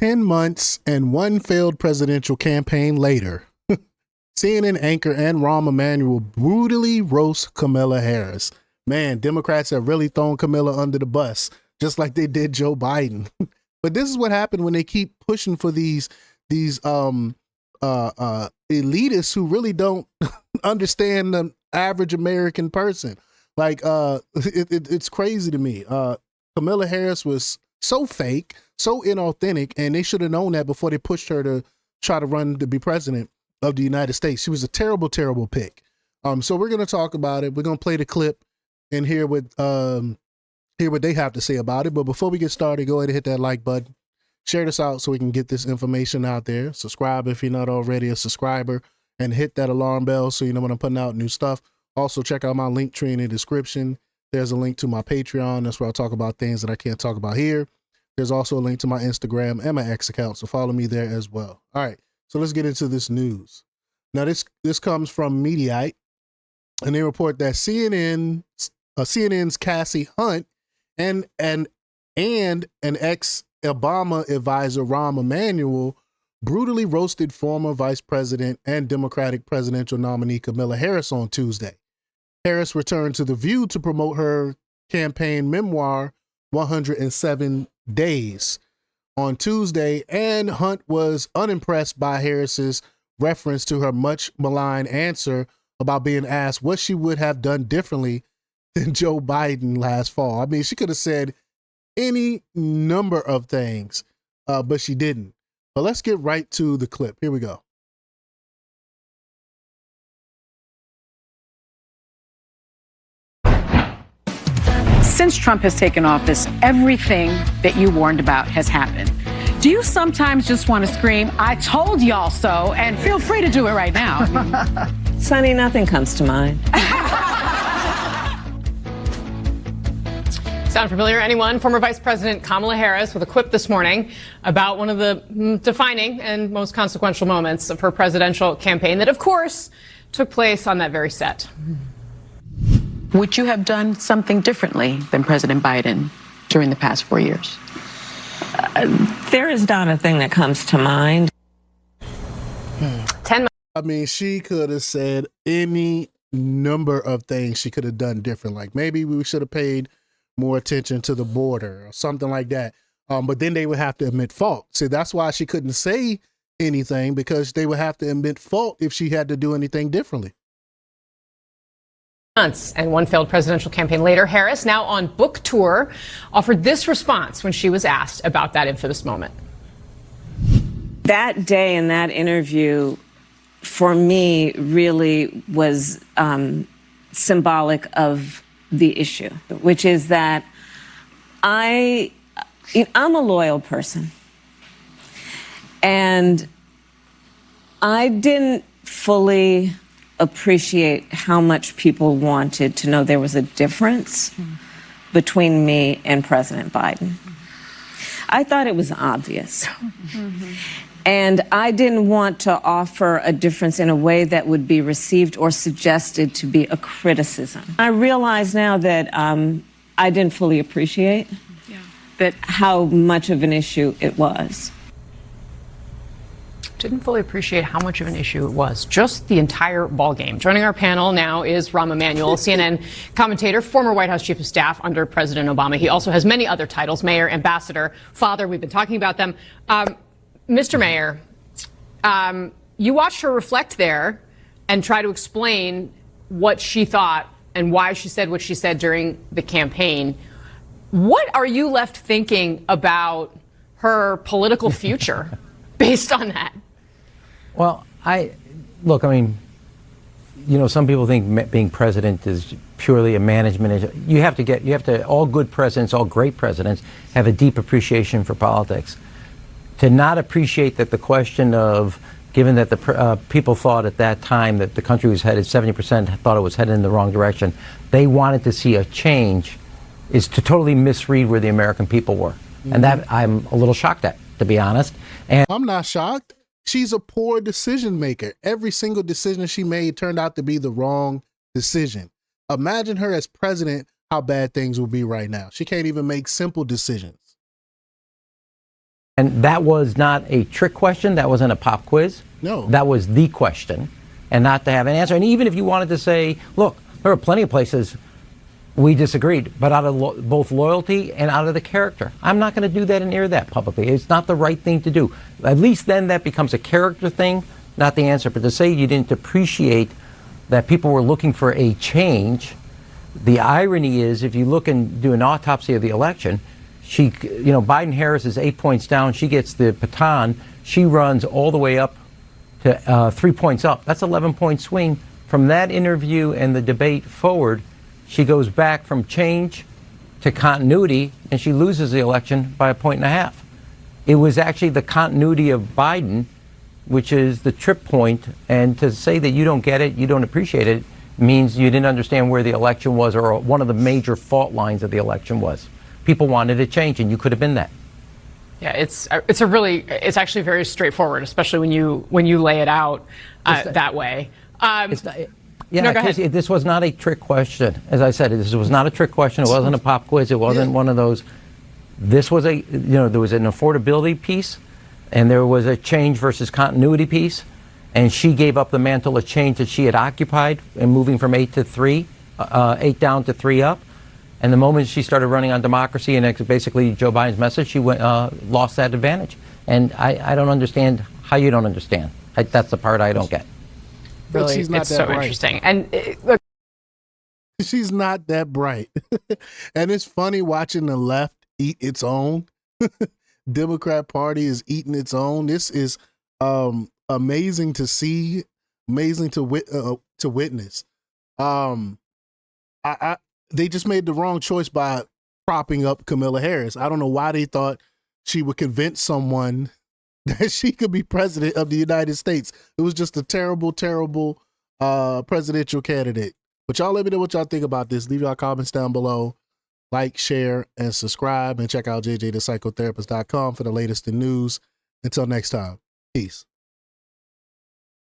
10 months and one failed presidential campaign later, CNN anchor and Rahm Emanuel brutally roast Kamala Harris. Man, Democrats have really thrown Kamala under the bus, just like they did Joe Biden. But this is what happened when they keep pushing for these elitists who really don't understand the average American person. Like, it's crazy to me. Kamala Harris was so fake, so inauthentic, and they should have known that before they pushed her to try to run to be president of the United States. She was a terrible, terrible pick. So we're going to talk about it. We're going to play the clip and hear what they have to say about it. But before we get started, go ahead and hit that like button. Share this out so we can get this information out there. Subscribe if you're not already a subscriber, and hit that alarm bell so you know when I'm putting out new stuff. Also, check out my link tree in the description. There's a link to my Patreon. That's where I talk about things that I can't talk about here. There's also a link to my Instagram and my X account, so follow me there as well. All right, so let's get into this news. Now, this comes from Mediaite, and they report that CNN's Cassie Hunt and an ex-Obama advisor, Rahm Emanuel, brutally roasted former Vice President and Democratic presidential nominee Kamala Harris on Tuesday. Harris returned to The View to promote her campaign memoir, 107 Days, on Tuesday, and Hunt was unimpressed by Harris's reference to her much maligned answer about being asked what she would have done differently than Joe Biden last fall. I mean, she could have said any number of things, but she didn't. But let's get right to the clip. Here we go. Since Trump has taken office, everything that you warned about has happened. Do you sometimes just want to scream, "I told y'all so," and feel free to do it right now? Sonny, nothing comes to mind. Sound familiar, anyone? Former Vice President Kamala Harris with a quip this morning about one of the defining and most consequential moments of her presidential campaign that, of course, took place on that very set. Would you have done something differently than President Biden during the past 4 years? There is not a thing that comes to mind. I mean, she could have said any number of things she could have done different. Like maybe we should have paid more attention to the border or something like that. But then they would have to admit fault. See, that's why she couldn't say anything, because they would have to admit fault if she had to do anything differently. Months and one failed presidential campaign later, Harris, now on book tour, offered this response when she was asked about that infamous moment. That day in that interview, for me, really was symbolic of the issue, which is that I'm a loyal person. And I didn't fully appreciate how much people wanted to know there was a difference between me and President Biden. I thought it was obvious. And I didn't want to offer a difference in a way that would be received or suggested to be a criticism. I realize now that I didn't fully appreciate that how much of an issue it was. Didn't fully appreciate how much of an issue it was. Just the entire ballgame. Joining our panel now is Rahm Emanuel, CNN commentator, former White House chief of staff under President Obama. He also has many other titles: mayor, ambassador, father. We've been talking about them. Mr. Mayor, you watched her reflect there and try to explain what she thought and why she said what she said during the campaign. What are you left thinking about her political future based on that? Well, I mean, some people think being president is purely a management issue. All good presidents, all great presidents have a deep appreciation for politics. To not appreciate that the question of, given that the people thought at that time that the country was headed, 70% thought it was headed in the wrong direction, they wanted to see a change, is to totally misread where the American people were. And that I'm a little shocked at, to be honest. And I'm not shocked. She's a poor decision maker. Every single decision she made turned out to be the wrong decision. Imagine her as president, how bad things will be right now. She can't even make simple decisions. And that was not a trick question. That wasn't a pop quiz. No. That was the question, and not to have an answer. And even if you wanted to say, look, there are plenty of places we disagreed, but out of both loyalty and out of the character. I'm not going to do that and air that publicly. It's not the right thing to do. At least then that becomes a character thing, not the answer. But to say you didn't appreciate that people were looking for a change, the irony is, if you look and do an autopsy of the election, Biden-Harris is 8 points down. She gets the baton. She runs all the way up to 3 points up. That's 11-point swing. From that interview and the debate forward, she goes back from change to continuity, and she loses the election by 1.5 points. It was actually the continuity of Biden, which is the trip point. And to say that you don't get it, you don't appreciate it, means you didn't understand where the election was, or one of the major fault lines of the election was. People wanted a change, and you could have been that. Yeah, it's actually very straightforward, especially when you lay it out that way. This was not a trick question. As I said, this was not a trick question. It wasn't a pop quiz. It wasn't one of those. This was there was an affordability piece, and there was a change versus continuity piece, and she gave up the mantle of change that she had occupied in moving from 8 down to 3 up. And the moment she started running on democracy and basically Joe Biden's message, she lost that advantage. And I don't understand how you don't understand. That's the part I don't get. Really, she's not it's that so bright. interesting. And look, She's not that bright. And it's funny watching the left eat its own. Democrat Party is eating its own. This is amazing to see, amazing to witness. They just made the wrong choice by propping up Kamala Harris. I don't know why they thought she would convince someone that she could be president of the United States. It was just a terrible, terrible presidential candidate. But y'all let me know what y'all think about this. Leave y'all comments down below. Like, share, and subscribe. And check out jjthepsychotherapist.com for the latest in news. Until next time, peace.